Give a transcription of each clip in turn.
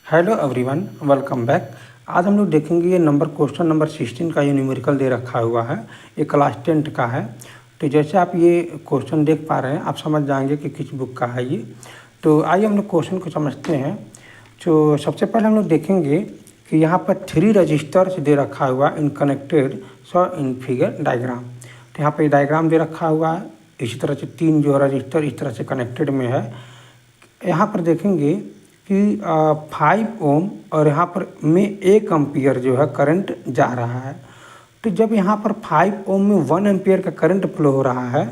Hello everyone, welcome back. आज हम लोग देखेंगे ये क्वेश्चन नंबर 16 का ये न्यूमेरिकल दे रखा हुआ है। ये क्लास 10 का है। तो जैसे आप ये क्वेश्चन देख पा रहे हैं, आप समझ जाएंगे कि किस बुक का है ये। तो आइए हम लोग क्वेश्चन को समझते हैं। तो सबसे पहले हम लोग देखेंगे कि यहाँ पर 3 रजिस्टर्स दे रखा हुआ in connected so in figure diagram. तो यहाँ पर डायग्राम दे रखा हुआ है। इसी तरह से 3 जो रजिस्टर इस तरह से कनेक्टेड में है। यहाँ पर देखेंगे कि 5 ओम और यहाँ पर में 1 एम्पियर जो है करंट जा रहा है। तो जब यहाँ पर 5 ओम में 1 एम्पियर का करंट फ्लो हो रहा है,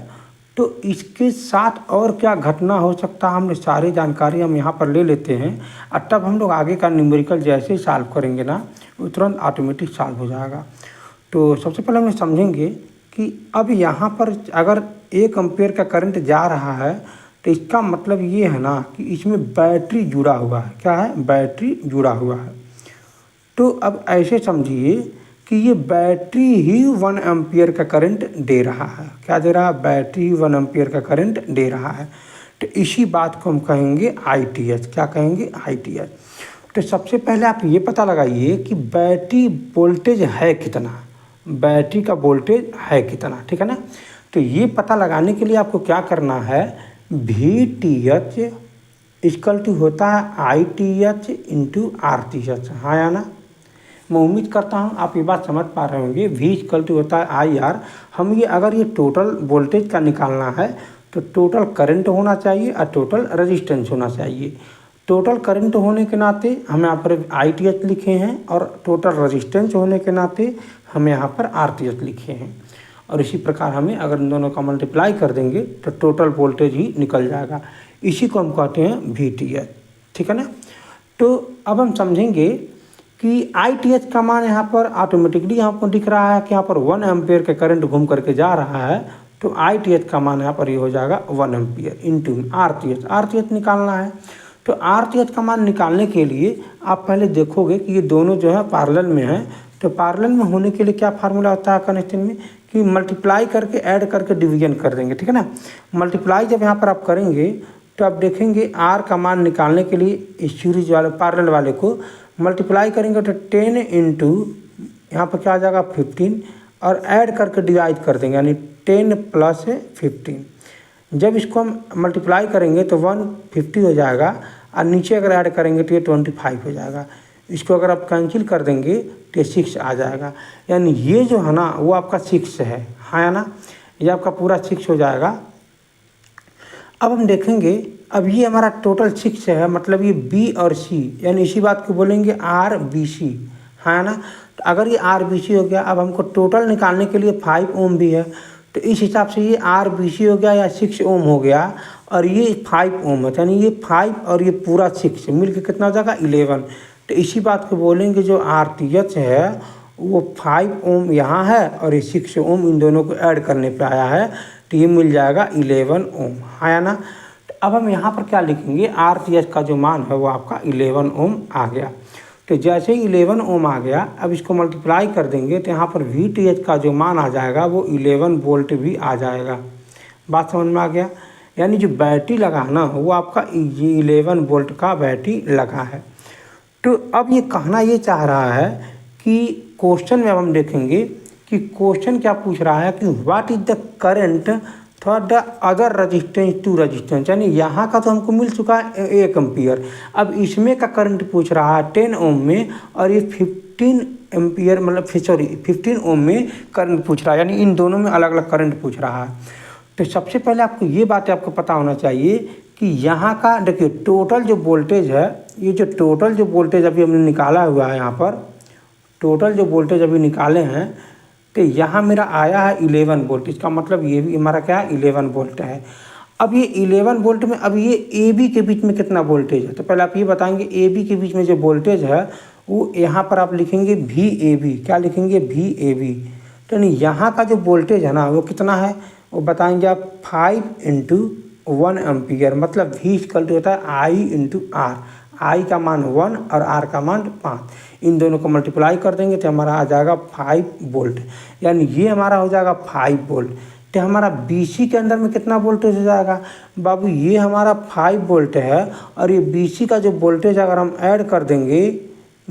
तो इसके साथ और क्या घटना हो सकता है, हमने सारी जानकारी हम यहाँ पर ले लेते हैं। और तब हम लोग आगे का न्यूमेरिकल जैसे ही सॉल्व करेंगे ना, वो तुरंत ऑटोमेटिक सॉल्व हो जाएगा। तो सबसे पहले हम समझेंगे कि अब यहाँ पर अगर 1 एम्पियर का करंट जा रहा है, तो इसका मतलब ये है ना कि इसमें बैटरी जुड़ा हुआ है। क्या है? बैटरी जुड़ा हुआ है। तो अब ऐसे समझिए कि ये बैटरी ही 1 एम्पियर का करंट दे रहा है। क्या दे रहा है? बैटरी 1 एम्पियर का करंट दे रहा है। तो इसी बात को हम कहेंगे ITH। क्या कहेंगे? ITH। तो सबसे पहले आप ये पता लगाइए कि बैटरी वोल्टेज है कितना, बैटरी का वोल्टेज है कितना। ठीक है ना? तो ये पता लगाने के लिए आपको क्या करना है, VTH इक्वल टू होता है ITH इंटू RTH। हाँ या ना? मैं उम्मीद करता हूँ आप ये बात समझ पा रहे होंगे। V इक्वल टू होता है IR। हम ये अगर ये टोटल वोल्टेज का निकालना है तो टोटल करंट होना चाहिए और टोटल रेजिस्टेंस होना चाहिए। टोटल करंट होने के नाते हम यहाँ पर ITH लिखे हैं और टोटल रेजिस्टेंस होने के नाते हम यहाँ पर RTH लिखे हैं। और इसी प्रकार हमें अगर इन दोनों का मल्टीप्लाई कर देंगे तो टोटल वोल्टेज ही निकल जाएगा। इसी को हम कहते हैं VTH। ठीक है ना? तो अब हम समझेंगे कि ITH का मान यहाँ पर ऑटोमेटिकली आपको दिख रहा है कि यहाँ पर 1 एम्पियर का करंट घूम करके जा रहा है। तो ITH का मान यहाँ पर ये हो जाएगा 1 एम्पियर इंटू RTH। RTH निकालना है। तो RTH का मान निकालने के लिए आप पहले देखोगे कि ये दोनों जो है पैरेलल में है। तो पैरेलल में होने के लिए क्या फार्मूला होता है कनेक्शन में, कि मल्टीप्लाई करके ऐड करके डिवीजन कर देंगे। ठीक है ना? मल्टीप्लाई जब यहाँ पर आप करेंगे तो आप देखेंगे R का मान निकालने के लिए इस सीरीज वाले पैरेलल वाले को मल्टीप्लाई करेंगे तो 10 इंटू यहाँ पर क्या आ जाएगा 15 और ऐड करके डिवाइड कर देंगे, यानी 10 प्लस 15। जब इसको हम मल्टीप्लाई करेंगे तो 150 हो जाएगा और नीचे अगर ऐड करेंगे तो ये 25 हो जाएगा। इसको अगर आप कैंसिल कर देंगे तो 6 आ जाएगा। यानी ये जो है ना वो आपका 6 है। हाँ या ना? ये आपका पूरा 6 हो जाएगा। अब हम देखेंगे, अब ये हमारा टोटल 6 है, मतलब ये B और C, यानी इसी बात को बोलेंगे RBC। हाँ ना? तो अगर ये RBC हो गया, अब हमको टोटल निकालने के लिए 5 ओम भी है। तो इस हिसाब से ये RBC हो गया या 6 ओम हो गया और ये 5 ओम है। यानी ये 5 और ये पूरा 6 मिलकर कितना हो जाएगा 11। तो इसी बात को बोलेंगे जो RTH है वो 5 ओम यहाँ है और ये 6 ओम इन दोनों को ऐड करने पे आया है, तो ये मिल जाएगा 11 ओम। हाँ या ना? तो अब हम यहाँ पर क्या लिखेंगे, RTH का जो मान है वो आपका 11 ओम आ गया। तो जैसे ही 11 ओम आ गया, अब इसको मल्टीप्लाई कर देंगे तो यहाँ पर VTH का जो मान आ जाएगा वो 11 वोल्ट भी आ जाएगा। बात समझ में आ गया? यानी जो बैटरी लगा ना वो आपका 11 वोल्ट का बैटरी लगा है। तो अब ये कहना ये चाह रहा है कि क्वेश्चन में अब हम देखेंगे कि क्वेश्चन क्या पूछ रहा है कि what is the current for the other resistance to resistance. यानी यहाँ का तो हमको मिल चुका है 1 एम्पियर। अब इसमें का करंट पूछ रहा है 10 ओम में और ये 15 एम्पियर मतलब 15 ओम में करंट पूछ रहा है। यानी इन दोनों में अलग अलग करंट पूछ रहा है। तो सबसे पहले आपको ये बात आपको पता होना चाहिए कि यहाँ का देखिए टोटल जो वोल्टेज है, ये जो टोटल जो वोल्टेज अभी हमने निकाला हुआ है, यहाँ पर टोटल जो वोल्टेज अभी निकाले हैं, तो यहाँ मेरा आया है 11 वोल्ट। इसका मतलब ये भी हमारा क्या है 11 वोल्ट है। अब ये 11 वोल्ट में अब ये AB के बीच में कितना वोल्टेज है, तो पहले आप ये बताएंगे AB के बीच में जो वोल्टेज है वो यहाँ पर आप लिखेंगे VAB। क्या लिखेंगे? VAB। तो यानी यहाँ का जो वोल्टेज है ना वो कितना है, वो बताएंगे आप 5 इंटू 1 एम्पियर, मतलब V इक्वल टू होता है I इंटू R। I का मान 1 और R का मान 5। इन दोनों को मल्टीप्लाई कर देंगे तो हमारा आ जाएगा 5 वोल्ट। यानी ये हमारा हो जाएगा 5 वोल्ट। तो हमारा BC के अंदर में कितना वोल्टेज हो जाएगा बाबू, ये हमारा 5 वोल्ट है और ये BC का जो वोल्टेज अगर हम ऐड कर देंगे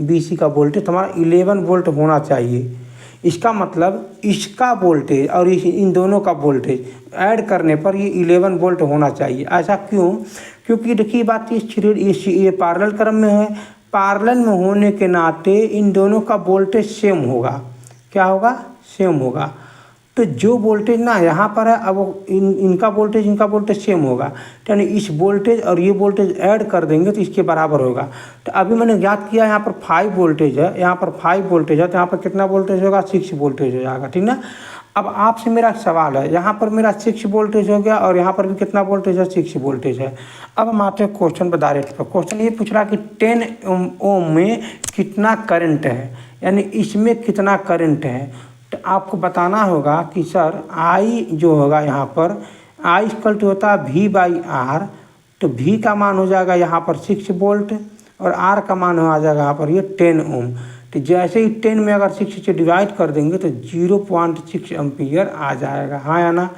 BC का वोल्टेज तो हमारा 11 वोल्ट होना चाहिए। इसका मतलब इसका वोल्टेज और इन दोनों का वोल्टेज ऐड करने पर ये 11 वोल्ट होना चाहिए। ऐसा क्यों? क्योंकि देखिए बात ये पैरेलल क्रम में है, पैरेलल में होने के नाते इन दोनों का वोल्टेज सेम होगा। क्या होगा? सेम होगा। तो जो वोल्टेज ना यहाँ पर है अब इनका वोल्टेज सेम होगा, तो यानी इस वोल्टेज और ये वोल्टेज ऐड कर देंगे तो इसके बराबर होगा। तो अभी मैंने याद किया यहाँ पर 5 वोल्टेज है, यहाँ पर 5 वोल्टेज है, तो यहाँ पर कितना वोल्टेज होगा? 6 वोल्टेज हो जाएगा, ठीक ना। अब आपसे मेरा सवाल है, यहाँ पर मेरा 6 वोल्टेज हो गया और यहाँ पर भी कितना वोल्टेज है? 6 वोल्टेज है। अब हम आते हैं क्वेश्चन पर डायरेक्ट पर। क्वेश्चन ये पूछ रहा कि 10 ओम में कितना करंट है, यानी इसमें कितना करंट है। तो आपको बताना होगा कि सर I जो होगा यहाँ पर I इक्वल टू होता है V/R, तो V का मान हो जाएगा यहाँ पर 6 वोल्ट और R का मान आ जाएगा यहाँ पर ये 10 ओम। तो जैसे ही 10 में अगर 6 से डिवाइड कर देंगे तो 0.6 एम्पियर आ जाएगा। हाँ या ना?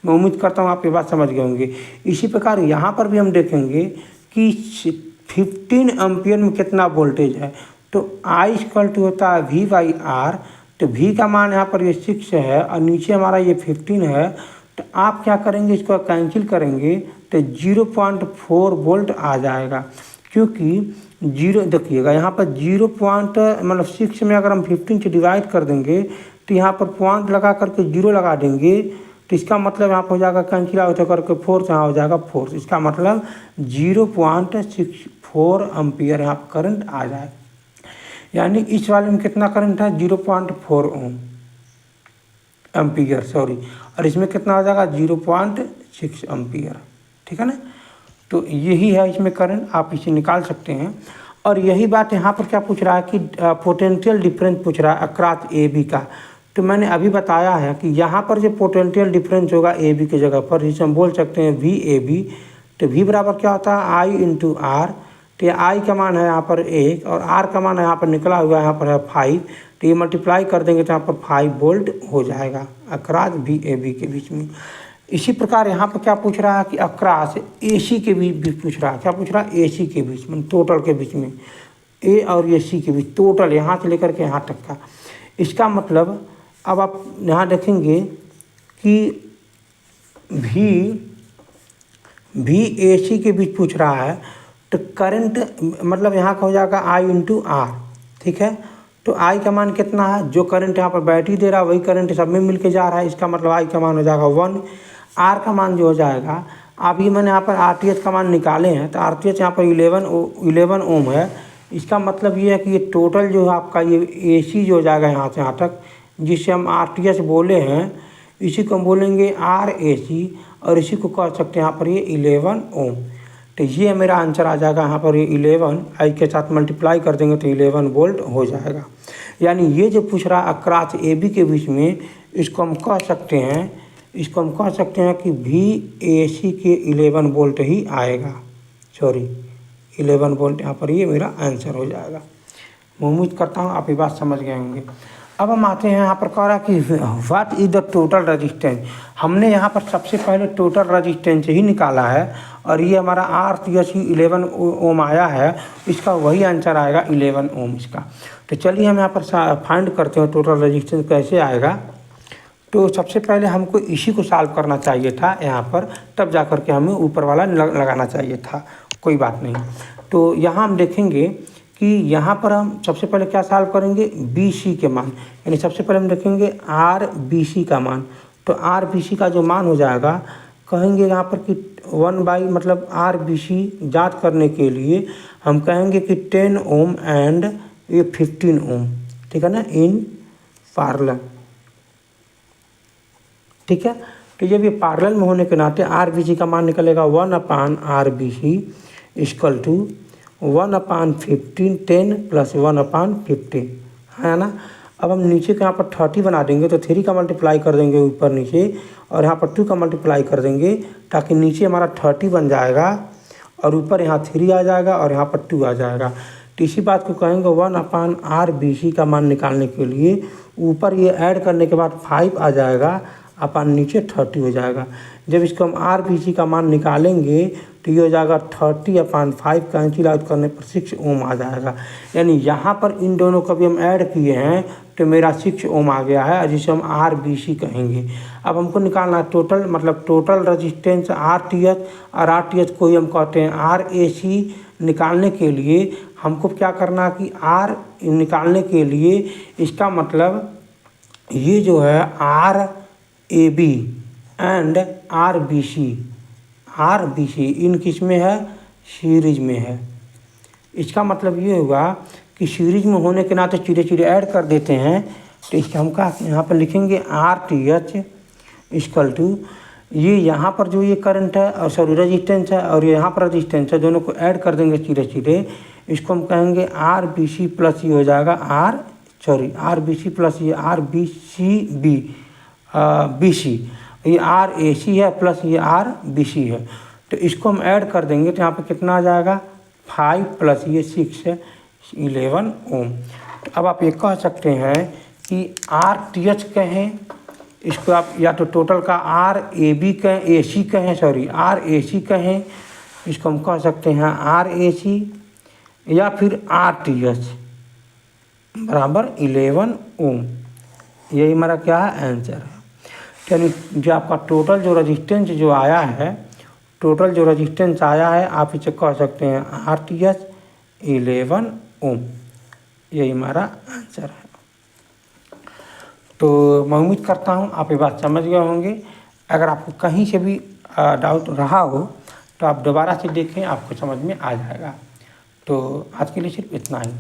मैं उम्मीद करता हूँ आप ये बात समझ गए होंगे। इसी प्रकार यहाँ पर भी हम देखेंगे कि 15 एम्पियर में कितना वोल्टेज है, तो I इक्वल टू होता है V/R, तो V का मान यहाँ पर ये 6 है और नीचे हमारा ये 15 है। तो आप क्या करेंगे, इसको कैंसिल करेंगे तो 0.4 वोल्ट आ जाएगा। क्योंकि देखिएगा यहाँ पर 6 में अगर हम 15 से डिवाइड कर देंगे तो यहाँ पर पॉइंट लगा करके 0 लगा देंगे, तो इसका मतलब यहाँ पर हो जाएगा कैंसिल आउट करके 4 से यहाँ हो जाएगा 4। इसका मतलब 0.64 एम्पियर यहाँ पर करंट आ जाएगा। यानी इस वाले में कितना करंट है? 0.4 ओम एम्पियर, सॉरी, और इसमें कितना हो जाएगा? 0.6 एम्पियर, ठीक है ना। तो यही है इसमें करंट, आप इसे निकाल सकते हैं। और यही बात यहाँ पर क्या पूछ रहा है कि पोटेंशियल डिफरेंस पूछ रहा है अक्रॉस AB का। तो मैंने अभी बताया है कि यहाँ पर जो पोटेंशियल डिफरेंस होगा AB की जगह पर, जिसे हम बोल सकते हैं VAB। तो V बराबर क्या होता है? I into R। तो I का मान है यहाँ पर 1 और R का मान यहाँ पर निकला हुआ यहाँ पर है 5। तो ये मल्टीप्लाई कर देंगे तो यहाँ पर 5 वोल्ट हो जाएगा अक्रॉस VAB के बीच में। इसी प्रकार यहाँ पर क्या पूछ रहा है कि अक्रॉस AC के बीच पूछ रहा है। क्या पूछ रहा है? AC के बीच में, टोटल के बीच में, A और AC के बीच, टोटल यहाँ से लेकर के यहाँ तक का। इसका मतलब अब आप यहाँ देखेंगे कि VAC के बीच पूछ रहा है, तो करंट मतलब यहाँ का हो जाएगा I इंटू R, ठीक है। तो I का मान कितना है? जो करंट यहाँ पर बैटरी दे रहा है वही करंट सब में मिल के जा रहा है। इसका मतलब I का मान हो जाएगा 1। R का मान जो हो जाएगा, अब ये मैंने यहाँ पर RTH का मान निकाले हैं, तो RTH यहाँ पर 11 ओम है। इसका मतलब ये है कि ये टोटल जो है आपका ये AC जो हो जाएगा यहाँ से यहाँ तक, जिसे हम RTH बोले हैं, इसी को हम बोलेंगे RAC और इसी को कह सकते हैं यहाँ पर ये 11 ओम। तो ये मेरा आंसर आ जाएगा यहाँ पर ये 11 I के साथ मल्टीप्लाई कर देंगे तो 11 वोल्ट हो जाएगा। यानी ये जो पूछ रहा है अक्रॉस AB के बीच में, इसको हम कह सकते हैं कि VAC के 11 वोल्ट ही आएगा, सॉरी 11 वोल्ट यहाँ पर ये मेरा आंसर हो जाएगा। मैं उम्मीद करता हूँ आप ये बात समझ गए होंगे। अब हम आते हैं यहाँ पर कह रहा कि what is the total resistance. हमने यहाँ पर सबसे पहले टोटल रजिस्टेंस ही निकाला है और ये हमारा RTH 11 ओम आया है, इसका वही आंसर आएगा 11 ओम इसका। तो चलिए हम यहाँ पर फाइंड करते हैं टोटल रजिस्टेंस कैसे आएगा। तो सबसे पहले हमको इसी को सॉल्व करना चाहिए था यहाँ पर, तब जा कर के हमें ऊपर वाला लगाना चाहिए था, कोई बात नहीं। तो यहाँ हम देखेंगे कि यहाँ पर हम सबसे पहले क्या सॉल्व करेंगे? BC के मान, यानी सबसे पहले हम देखेंगे RBC का मान। तो RBC का जो मान हो जाएगा, कहेंगे यहाँ पर कि 1 मतलब RBC जांच करने के लिए हम कहेंगे कि 10 ओम एंड ये 15 ओम, ठीक है ना, इन पैरेलल, ठीक है। तो जब ये पैरेलल में होने के नाते RBC का मान निकलेगा 1/RBC इक्वल टू 1/15, 10 प्लस 1/15, है ना। अब हम नीचे के यहाँ पर 30 बना देंगे, तो 3 का मल्टीप्लाई कर देंगे ऊपर नीचे और यहाँ पर 2 का मल्टीप्लाई कर देंगे, ताकि नीचे हमारा 30 बन जाएगा और ऊपर यहाँ 3 आ जाएगा और यहाँ पर 2 आ जाएगा। तो इसी बात को कहेंगे 1/RBC का मान निकालने के लिए ऊपर ये ऐड करने के बाद 5 आ जाएगा अपन नीचे 30 हो जाएगा। जब इसको हम आर बी सी का मान निकालेंगे तो ये हो जाएगा 30/5 कैंसिल आउट करने पर 6 ओम आ जाएगा। यानी यहाँ पर इन दोनों को भी हम ऐड किए हैं तो मेरा 6 ओम आ गया है, जिसे हम आर बी सी कहेंगे। अब हमको निकालना है टोटल, मतलब total resistance R T H, और आर टी एच को ही हम कहते हैं आर ए सी। निकालने के लिए हमको क्या करना कि आर निकालने के लिए इसका मतलब ये जो है R A B and R B C इन किस में है, सीरीज में है। इसका मतलब ये हुआ कि सीरीज में होने के नाते चीज़ें चीज़ें ऐड कर देते हैं। तो इसका हम क्या यहाँ पर लिखेंगे R T H equal to ये यहाँ पर जो ये करंट है और सॉरी रेजिस्टेंस है और यहाँ पर रेजिस्टेंस है, दोनों को ऐड कर देंगे चीज़ें। इसको हम कहेंगे आर बी सी प्लस ये हो जाएगा आर बी सी प्लस ये आर बी सी, ये आर ए सी है प्लस ये आर बी सी है। तो इसको हम ऐड कर देंगे तो यहाँ पे कितना आ जाएगा 5 प्लस ये 6 है 11 ओम। तो अब आप ये कह सकते हैं कि आर टी एच कहें, इसको आप या तो टोटल का आर ए बी कहें, ए सी कहें, सॉरी आर ए सी कहें, इसको हम कह सकते हैं आर ए सी, या फिर आर टी एच बराबर 11 ओम। यही हमारा क्या है आंसर है। यानी जो आपका टोटल जो रेजिस्टेंस जो आया है, टोटल जो रेजिस्टेंस आया है आप इसे कह सकते हैं आर टी एच 11 ओम। यही हमारा आंसर है। तो मैं उम्मीद करता हूँ आप ये बात समझ गए होंगे। अगर आपको कहीं से भी डाउट रहा हो तो आप दोबारा से देखें, आपको समझ में आ जाएगा। तो आज के लिए सिर्फ इतना ही।